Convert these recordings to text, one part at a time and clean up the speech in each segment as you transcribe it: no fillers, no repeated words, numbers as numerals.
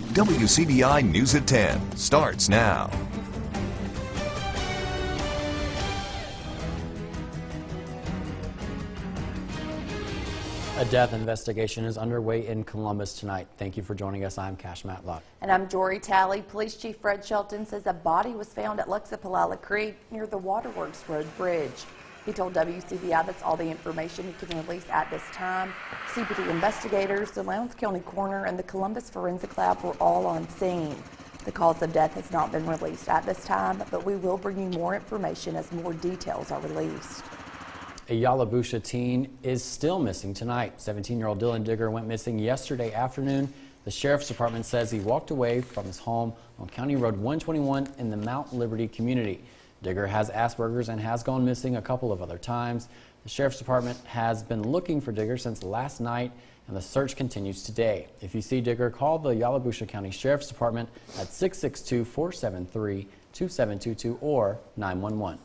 WCBI News at 10 starts now. A death investigation is underway in Columbus tonight. Thank you for joining us. I'm Cash Matlock. And I'm Jory Talley. Police Chief Fred Shelton says a body was found at Luxapalala Creek near the Waterworks Road Bridge. He told WCBI that's all the information he can release at this time. CPD investigators, the Lowndes County Coroner, and the Columbus Forensic Lab were all on scene. The cause of death has not been released at this time, but we will bring you more information as more details are released. A Yalobusha teen is still missing tonight. 17-year-old Dylan Digger went missing yesterday afternoon. The Sheriff's Department says he walked away from his home on County Road 121 in the Mount Liberty community. Digger has Asperger's and has gone missing a couple of other times. The Sheriff's Department has been looking for Digger since last night, and the search continues today. If you see Digger, call the Yalobusha County Sheriff's Department at 662-473-2722 or 911.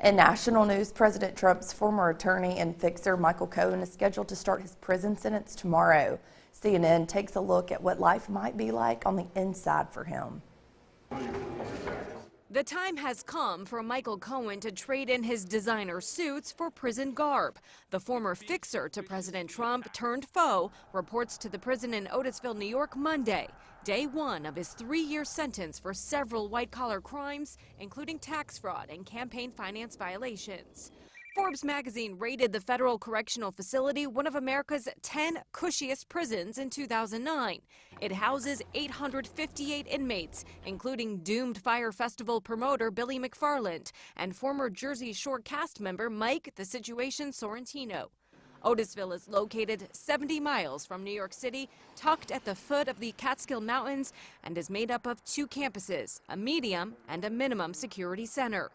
In national news, President Trump's former attorney and fixer Michael Cohen is scheduled to start his prison sentence tomorrow. CNN takes a look at what life might be like on the inside for him. The time has come for Michael Cohen to trade in his designer suits for prison garb. The former fixer to President Trump turned foe reports to the prison in Otisville, New York Monday, day one of his 3-year sentence for several white-collar crimes, including tax fraud and campaign finance violations. Forbes magazine rated the federal correctional facility one of America's 10 cushiest prisons in 2009. It houses 858 inmates, including doomed Fyre Festival promoter Billy McFarland and former Jersey Shore cast member Mike "The Situation" Sorrentino. Otisville is located 70 miles from New York City, tucked at the foot of the Catskill Mountains, and is made up of 2 campuses, a medium and a minimum security center.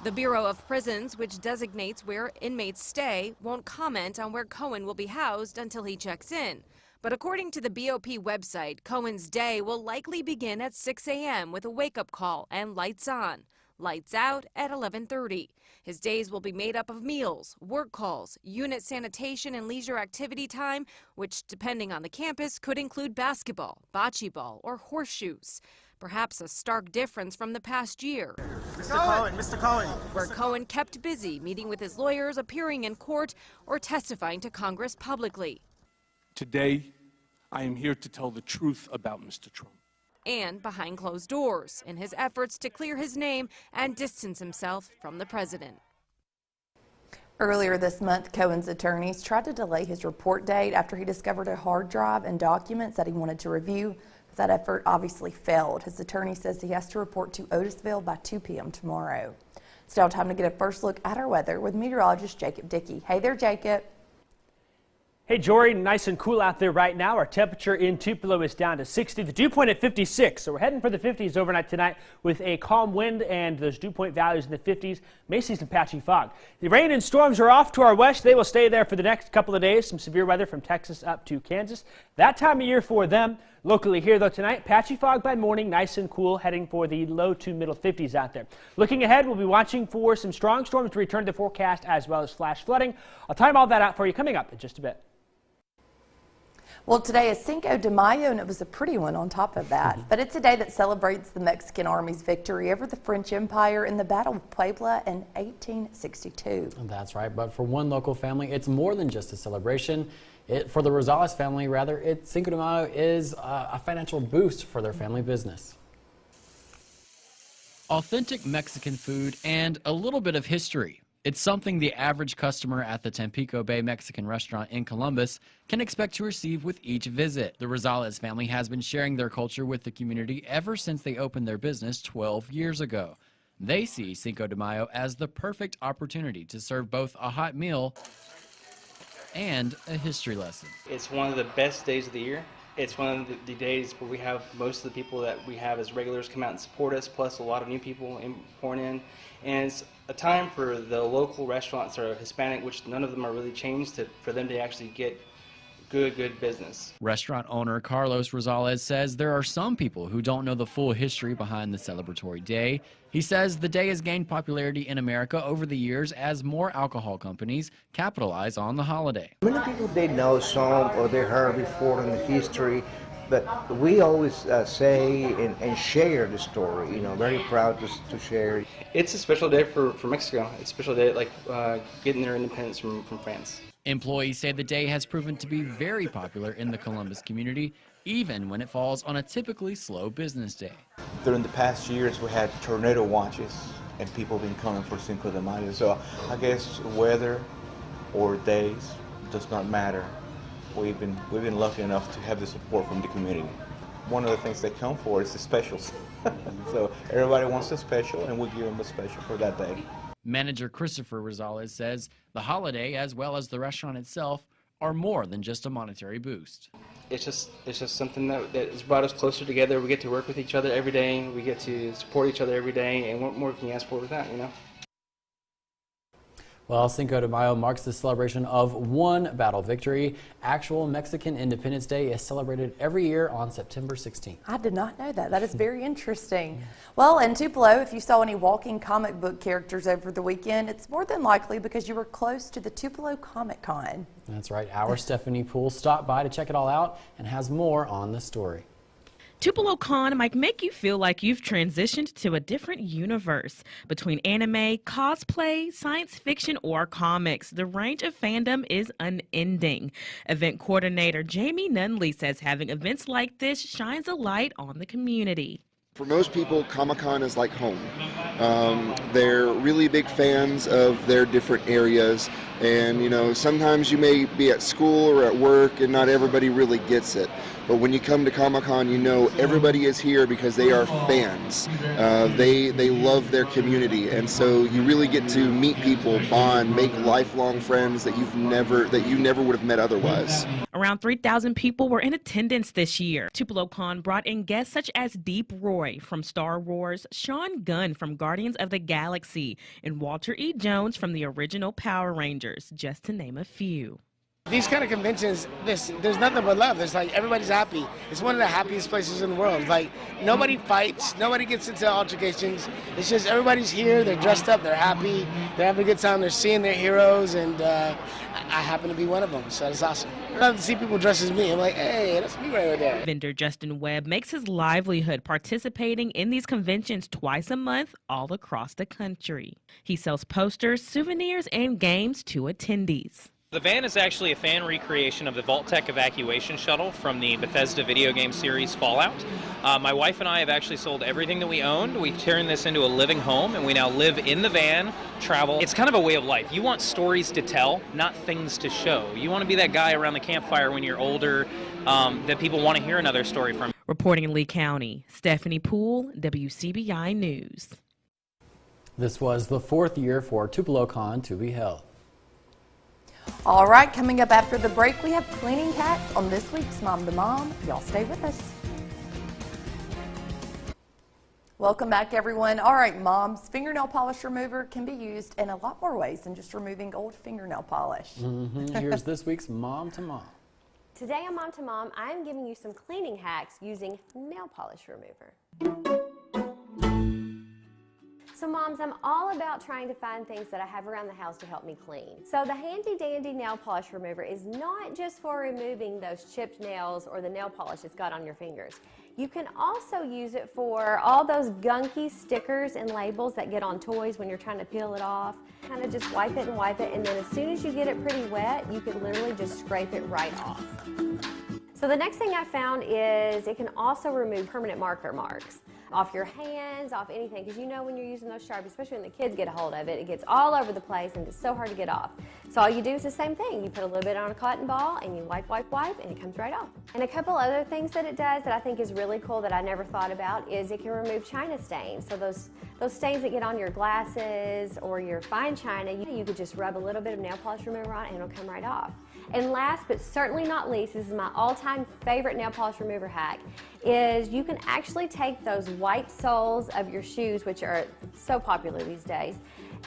The Bureau of Prisons, which designates where inmates stay, won't comment on where Cohen will be housed until he checks in. But according to the BOP website, Cohen's day will likely begin at 6 a.m. with a wake-up call and lights on. Lights out at 11:30. His days will be made up of meals, work calls, unit sanitation, and leisure activity time, which, depending on the campus, could include basketball, bocce ball, or horseshoes. Perhaps a stark difference from the past year. Mr. Cohen. Where Cohen kept busy meeting with his lawyers, appearing in court, or testifying to Congress publicly. Today, I am here to tell the truth about Mr. Trump. And behind closed doors in his efforts to clear his name and distance himself from the president. Earlier this month, Cohen's attorneys tried to delay his report date after he discovered a hard drive and documents that he wanted to review. That effort obviously failed. His attorney says he has to report to Otisville by 2 p.m. tomorrow. It's now time to get a first look at our weather with meteorologist Jacob Dickey. Hey there, Jacob. Hey, Jory, nice and cool out there right now. Our temperature in Tupelo is down to 60. The dew point at 56, so we're heading for the 50s overnight tonight with a calm wind and those dew point values in the 50s. May see some patchy fog. The rain and storms are off to our west. They will stay there for the next couple of days. Some severe weather from Texas up to Kansas. That time of year for them. Locally here, though, tonight, patchy fog by morning, nice and cool, heading for the low to middle 50s out there. Looking ahead, we'll be watching for some strong storms to return to the forecast as well as flash flooding. I'll time all that out for you coming up in just a bit. Well, today is Cinco de Mayo, and it was a pretty one on top of that. But it's a day that celebrates the Mexican Army's victory over the French Empire in the Battle of Puebla in 1862. That's right, but for one local family, it's more than just a celebration. For the Rosales family, rather, Cinco de Mayo is a financial boost for their family business. Authentic Mexican food and a little bit of history. It's something the average customer at the Tampico Bay Mexican restaurant in Columbus can expect to receive with each visit. The Rosales family has been sharing their culture with the community ever since they opened their business 12 years ago. They see Cinco de Mayo as the perfect opportunity to serve both a hot meal and a history lesson. It's one of the best days of the year. It's one of the days where we have most of the people that we have as regulars come out and support us, plus a lot of new people pouring in. And it's a time for the local restaurants that are Hispanic, which none of them are really changed, for them to actually get good business. Restaurant owner Carlos Rosales says there are some people who don't know the full history behind the celebratory day. He says the day has gained popularity in America over the years as more alcohol companies capitalize on the holiday. Many people, they know some or they heard before in the history, But we always say and share the story, very proud to share. It's a special day for Mexico. It's a special day, like getting their independence from France. Employees say the day has proven to be very popular in the Columbus community, even when it falls on a typically slow business day. During the past years, we had tornado watches, and people have been coming for Cinco de Mayo. So I guess weather or days does not matter. We've been lucky enough to have the support from the community. One of the things they come for is the specials. So everybody wants a special, and we give them a special for that day. Manager Christopher Rosales says the holiday, as well as the restaurant itself, are more than just a monetary boost. It's just something that has brought us closer together. We get to work with each other every day. We get to support each other every day, and what more can you ask for with that, Well, Cinco de Mayo marks the celebration of one battle victory. Actual Mexican Independence Day is celebrated every year on September 16th. I did not know that. That is very interesting. Well, in Tupelo, if you saw any walking comic book characters over the weekend, it's more than likely because you were close to the Tupelo Comic Con. That's right. Our Stephanie Poole stopped by to check it all out and has more on the story. Tupelo Con might make you feel like you've transitioned to a different universe. Between anime, cosplay, science fiction, or comics, the range of fandom is unending. Event coordinator Jamie Nunley says having events like this shines a light on the community. For most people, Comic-Con is like home. They're really big fans of their different areas, and sometimes you may be at school or at work and not everybody really gets it. But when you come to Comic-Con, everybody is here because they are fans. They love their community, and so you really get to meet people, bond, make lifelong friends that you never would have met otherwise. Around 3,000 people were in attendance this year. Tupelo Con brought in guests such as Deep Roy from Star Wars, Sean Gunn from Guardians of the Galaxy, and Walter E. Jones from the original Power Rangers, just to name a few. These kind of conventions, there's nothing but love. There's everybody's happy. It's one of the happiest places in the world. Nobody fights, nobody gets into altercations. It's just everybody's here, they're dressed up, they're happy, they're having a good time, they're seeing their heroes, and I happen to be one of them, so it's awesome. I love to see people dressed as me. I'm like, hey, that's me right there. Vendor Justin Webb makes his livelihood participating in these conventions twice a month all across the country. He sells posters, souvenirs, and games to attendees. The van is actually a fan recreation of the Vault-Tec evacuation shuttle from the Bethesda video game series Fallout. My wife and I have actually sold everything that we owned. We've turned this into a living home, and we now live in the van, travel. It's kind of a way of life. You want stories to tell, not things to show. You want to be that guy around the campfire when you're older that people want to hear another story from. Reporting in Lee County, Stephanie Poole, WCBI News. This was the fourth year for Tupelo Con to be held. All right, coming up after the break, we have cleaning hacks on this week's Mom to Mom. Y'all stay with us. Welcome back, everyone. All right, moms, fingernail polish remover can be used in a lot more ways than just removing old fingernail polish. Here's this week's Mom to Mom. Today on Mom to Mom, I'm giving you some cleaning hacks using nail polish remover. So moms, I'm all about trying to find things that I have around the house to help me clean. So the handy dandy nail polish remover is not just for removing those chipped nails or the nail polish it's got on your fingers. You can also use it for all those gunky stickers and labels that get on toys when you're trying to peel it off. Kind of just wipe it, and then as soon as you get it pretty wet, you can literally just scrape it right off. So the next thing I found is it can also remove permanent marker marks off your hands, off anything, because when you're using those Sharpies, especially when the kids get a hold of it, it gets all over the place and it's so hard to get off. So all you do is the same thing. You put a little bit on a cotton ball and you wipe, and it comes right off. And a couple other things that it does that I think is really cool that I never thought about is it can remove china stains. So those stains that get on your glasses or your fine china, you could just rub a little bit of nail polish remover on it and it'll come right off. And last but certainly not least, this is my all-time favorite nail polish remover hack, is you can actually take those white soles of your shoes, which are so popular these days,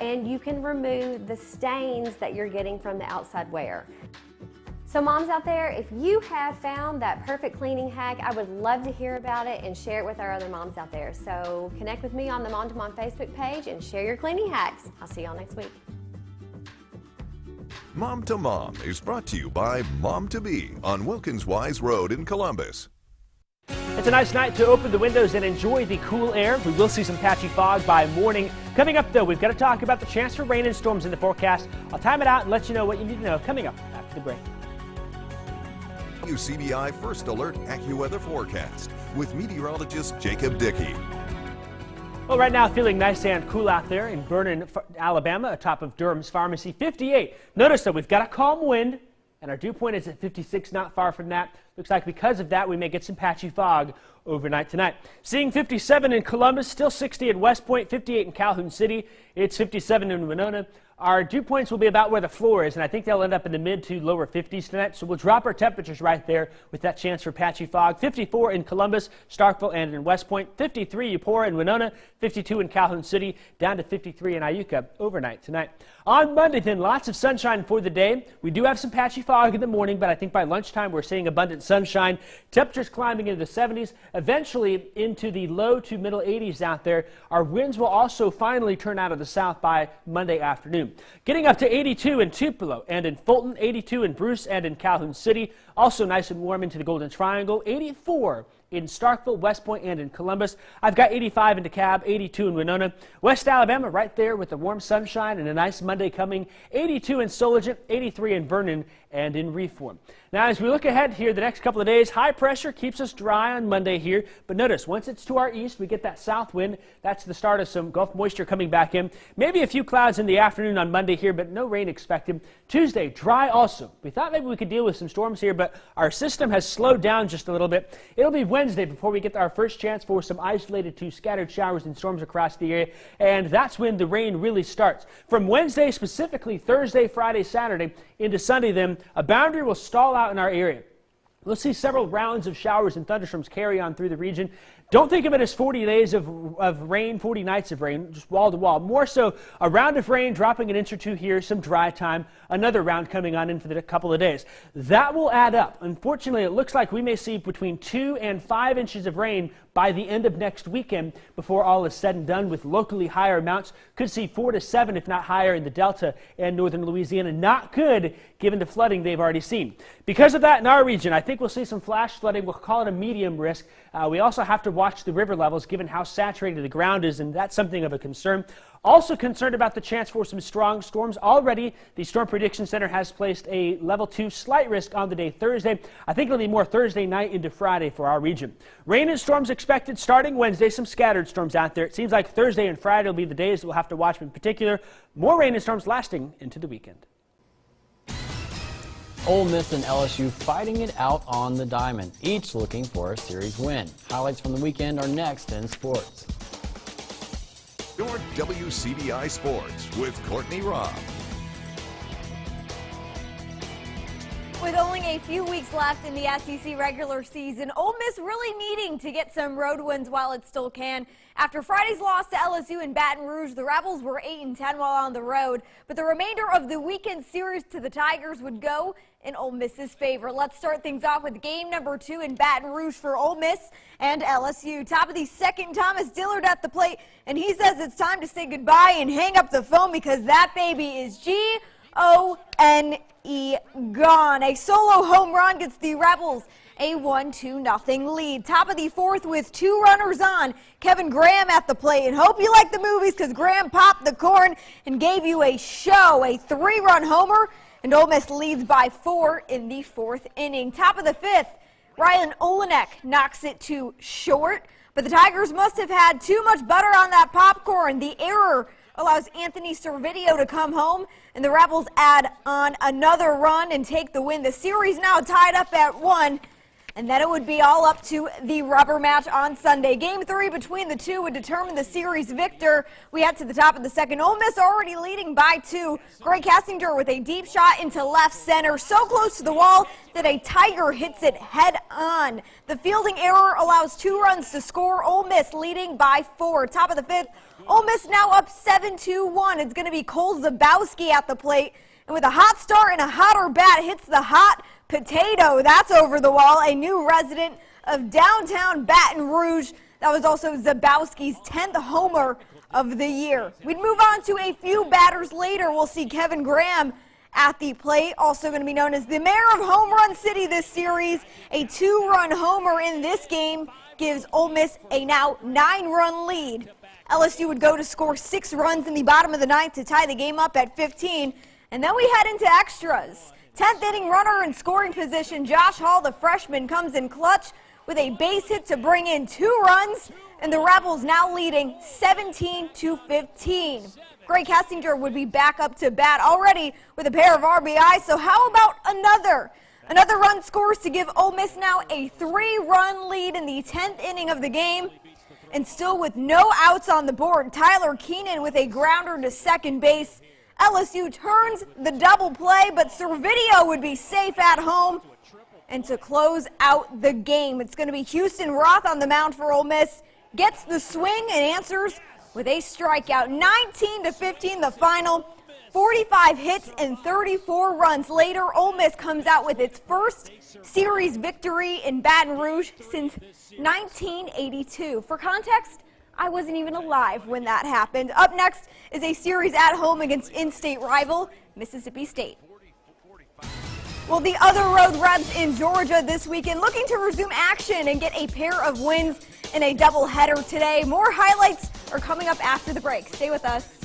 and you can remove the stains that you're getting from the outside wear. So moms out there, if you have found that perfect cleaning hack, I would love to hear about it and share it with our other moms out there. So connect with me on the Mom to Mom Facebook page and share your cleaning hacks. I'll see y'all next week. Mom to Mom is brought to you by Mom to Be on Wilkins Wise Road in Columbus. It's a nice night to open the windows and enjoy the cool air. We will see some patchy fog by morning. Coming up, though, we've got to talk about the chance for rain and storms in the forecast. I'll time it out and let you know what you need to know coming up after the break. WCBI First Alert AccuWeather Forecast with meteorologist Jacob Dickey. Well, right now, feeling nice and cool out there in Vernon, Alabama, atop of Durham's Pharmacy, 58. Notice that we've got a calm wind, and our dew point is at 56, not far from that. Looks like because of that, we may get some patchy fog overnight tonight. Seeing 57 in Columbus, still 60 in West Point, 58 in Calhoun City. It's 57 in Winona. Our dew points will be about where the floor is, and I think they'll end up in the mid to lower 50s tonight. So we'll drop our temperatures right there with that chance for patchy fog. 54 in Columbus, Starkville, and in West Point. 53 Eupora and Winona. 52 in Calhoun City, down to 53 in Iuka overnight tonight. On Monday, then, lots of sunshine for the day. We do have some patchy fog in the morning, but I think by lunchtime we're seeing abundant sunshine. Temperatures climbing into the 70s, eventually into the low to middle 80s out there. Our winds will also finally turn out of the south by Monday afternoon. Getting up to 82 in Tupelo and in Fulton, 82 in Bruce and in Calhoun City. Also nice and warm into the Golden Triangle, 84 in Starkville, West Point, and in Columbus. I've got 85 in DeKalb, 82 in Winona. West Alabama right there with the warm sunshine and a nice Monday coming. 82 in Solagent, 83 in Vernon, and in Reform. Now, as we look ahead here the next couple of days, high pressure keeps us dry on Monday here. But notice, once it's to our east, we get that south wind. That's the start of some Gulf moisture coming back in. Maybe a few clouds in the afternoon on Monday here, but no rain expected. Tuesday, dry also. We thought maybe we could deal with some storms here, but our system has slowed down just a little bit. It'll be Wednesday before we get our first chance for some isolated to scattered showers and storms across the area, and that's when the rain really starts. From Wednesday, specifically Thursday, Friday, Saturday, into Sunday, then, a boundary will stall out in our area. We'll see several rounds of showers and thunderstorms carry on through the region. Don't think of it as 40 days of rain, 40 nights of rain, just wall to wall. More so a round of rain, dropping an inch or two here, some dry time, another round coming on in for the couple of days. That will add up. Unfortunately, it looks like we may see between 2 and 5 inches of rain by the end of next weekend before all is said and done, with locally higher amounts. Could see 4 to 7, if not higher, in the Delta and northern Louisiana. Not good given the flooding they've already seen. Because of that, in our region, I think we'll see some flash flooding. We'll call it a medium risk. We also have to watch the river levels given how saturated the ground is, and that's something of a concern. Also concerned about the chance for some strong storms. Already, the Storm Prediction Center has placed a level 2 slight risk on the day Thursday. I think it'll be more Thursday night into Friday for our region. Rain and storms expected starting Wednesday. Some scattered storms out there. It seems like Thursday and Friday will be the days that we'll have to watch in particular. More rain and storms lasting into the weekend. Ole Miss and LSU fighting it out on the diamond, each looking for a series win. Highlights from the weekend are next in sports. Your WCBI Sports with Courtney Robb. With only a few weeks left in the SEC regular season, Ole Miss really needing to get some road wins while it still can. After Friday's loss to LSU in Baton Rouge, the Rebels were 8-10 while on the road, but the remainder of the weekend series to the Tigers would go in Ole Miss's favor. Let's start things off with game number 2 in Baton Rouge for Ole Miss and LSU. Top of the second, Thomas Dillard at the plate, and he says it's time to say goodbye and hang up the phone because that baby is G-O-N-E, gone. A solo home run gets the Rebels a 1-2-0 lead. Top of the fourth with 2 runners on. Kevin Graham at the plate. And hope you like the movies because Graham popped the corn and gave you a show. A 3-run homer. And Ole Miss leads by 4 in the 4th inning. Top of the 5th, Rylan Olenek knocks it to short. But the Tigers must have had too much butter on that popcorn. The error allows Anthony Servideo to come home, and the Rebels add on another run and take the win. The series now tied up at 1, and then it would be all up to the rubber match on Sunday. Game 3 between the two would determine the series victor. We head to the top of the second. Ole Miss already leading by 2. Greg Cassinger with a deep shot into left center, so close to the wall that a Tiger hits it head on. The fielding error allows 2 runs to score. Ole Miss leading by 4. Top of the 5th, Ole Miss now up 7-1. It's going to be Cole Zabowski at the plate. And with a hot start and a hotter bat, hits the hot potato. That's over the wall. A new resident of downtown Baton Rouge. That was also Zabowski's 10th homer of the year. We'd move on to a few batters later. We'll see Kevin Graham at the plate, also going to be known as the mayor of Home Run City this series. A 2-run homer in this game gives Ole Miss a now 9-run lead. LSU would go to score 6 runs in the bottom of the 9th to tie the game up at 15. And then we head into extras. 10th inning runner in scoring position, Josh Hall, the freshman, comes in clutch with a base hit to bring in 2 runs, and the Rebels now leading 17-15. Greg Hessinger would be back up to bat already with a pair of RBIs, so how about another run scores to give Ole Miss now a 3-run lead in the 10th inning of the game. And still with no outs on the board, Tyler Keenan with a grounder to second base. LSU turns the double play, but Servideo would be safe at home. And to close out the game, it's going to be Houston Roth on the mound for Ole Miss. Gets the swing and answers with a strikeout. 19-15 the final. 45 hits and 34 runs later, Ole Miss comes out with its first series victory in Baton Rouge since 1982. For context, I wasn't even alive when that happened. Up next is a series at home against in-state rival Mississippi State. Well, the other road Rebs in Georgia this weekend looking to resume action and get a pair of wins in a doubleheader today. More highlights are coming up after the break. Stay with us.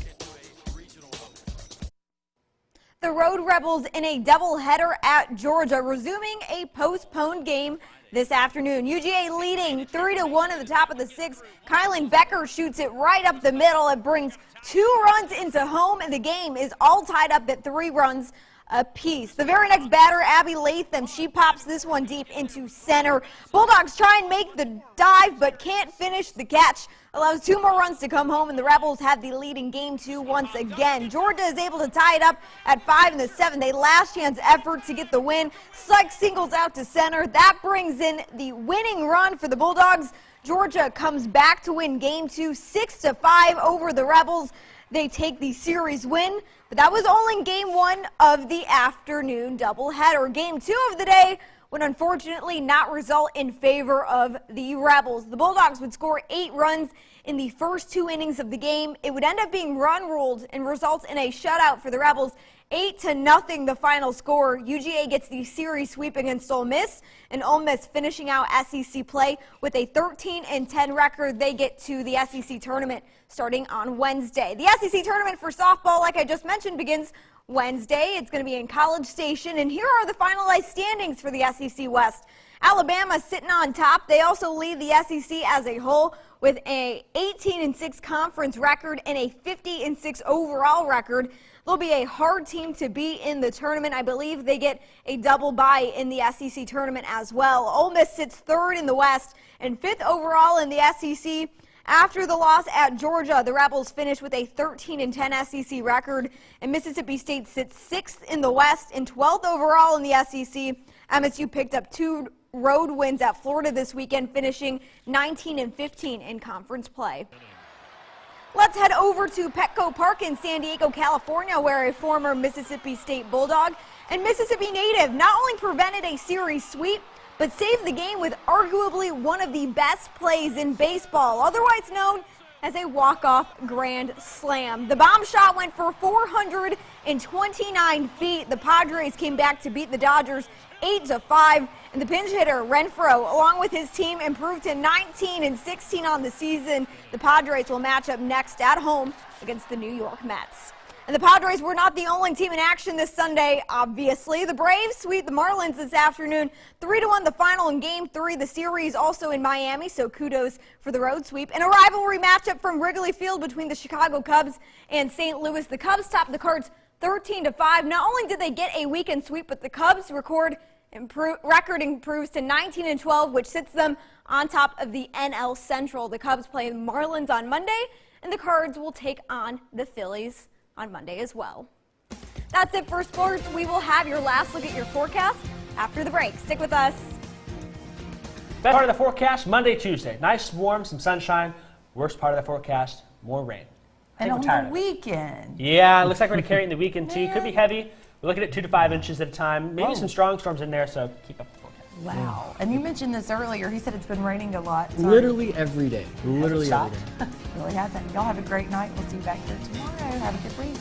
The Road Rebels in a doubleheader at Georgia, resuming a postponed game this afternoon. UGA leading 3-1 at the top of the 6th. Kylan Becker shoots it right up the middle. It brings 2 runs into home, and the game is all tied up at 3 runs apiece. The very next batter, Abby Latham, she pops this one deep into center. Bulldogs try and make the dive, but can't finish the catch. Allows 2 more runs to come home, and the Rebels have the lead in game 2 once again. Georgia is able to tie it up at 5 in the 7th. A last chance effort to get the win. Sykes singles out to center. That brings in the winning run for the Bulldogs. Georgia comes back to win game 2, 6-5 over the Rebels. They take the series win, but that was only game 1 of the afternoon doubleheader. Game 2 of the day would unfortunately not result in favor of the Rebels. The Bulldogs would score 8 runs in the first 2 innings of the game. It would end up being run ruled and results in a shutout for the Rebels. 8-0 the final score. UGA gets the series sweep against Ole Miss, and Ole Miss finishing out SEC play with a 13-10 record. They get to the SEC tournament starting on Wednesday. The SEC tournament for softball, like I just mentioned, begins Wednesday. It's going to be in College Station, and here are the finalized standings for the SEC West. Alabama sitting on top. They also lead the SEC as a whole with a 18-6 conference record and a 50-6 overall record. They'll be a hard team to beat in the tournament. I believe they get a double bye in the SEC tournament as well. Ole Miss sits 3rd in the West and 5th overall in the SEC. After the loss at Georgia, the Rebels finished with a 13-10 SEC record, and Mississippi State sits 6th in the West and 12th overall in the SEC. MSU picked up 2 road wins at Florida this weekend, finishing 19-15 in conference play. Let's head over to Petco Park in San Diego, California, where a former Mississippi State Bulldog and Mississippi native not only prevented a series sweep, but saved the game with arguably one of the best plays in baseball, otherwise known as a walk-off grand slam. The bomb shot went for 429 feet. The Padres came back to beat the Dodgers 8-5, and the pinch hitter Renfroe, along with his team, improved to 19-16 on the season. The Padres will match up next at home against the New York Mets. And the Padres were not the only team in action this Sunday, obviously. The Braves sweep the Marlins this afternoon, 3-1 the final in Game 3. The series also in Miami, so kudos for the road sweep. And a rivalry matchup from Wrigley Field between the Chicago Cubs and St. Louis. The Cubs topped the Cards 13-5. Not only did they get a weekend sweep, but the Cubs record record improves to 19-12, which sits them on top of the NL Central. The Cubs play the Marlins on Monday, and the Cards will take on the Phillies on Monday as well. That's it for sports. We will have your last look at your forecast after the break. Stick with us. Best part of the forecast, Monday, Tuesday. Nice, warm, some sunshine. Worst part of the forecast, more rain. And on the weekend. Yeah, it looks like we're going to carry it in the weekend too. Could be heavy. We're looking at 2 to 5 inches at a time. Maybe some strong storms in there, so keep up the forecast. Wow. And you mentioned this earlier. He said it's been raining a lot. Sorry. Literally every day. Literally every day. Really hasn't. Y'all have a great night. We'll see you back here tomorrow. Have a good week.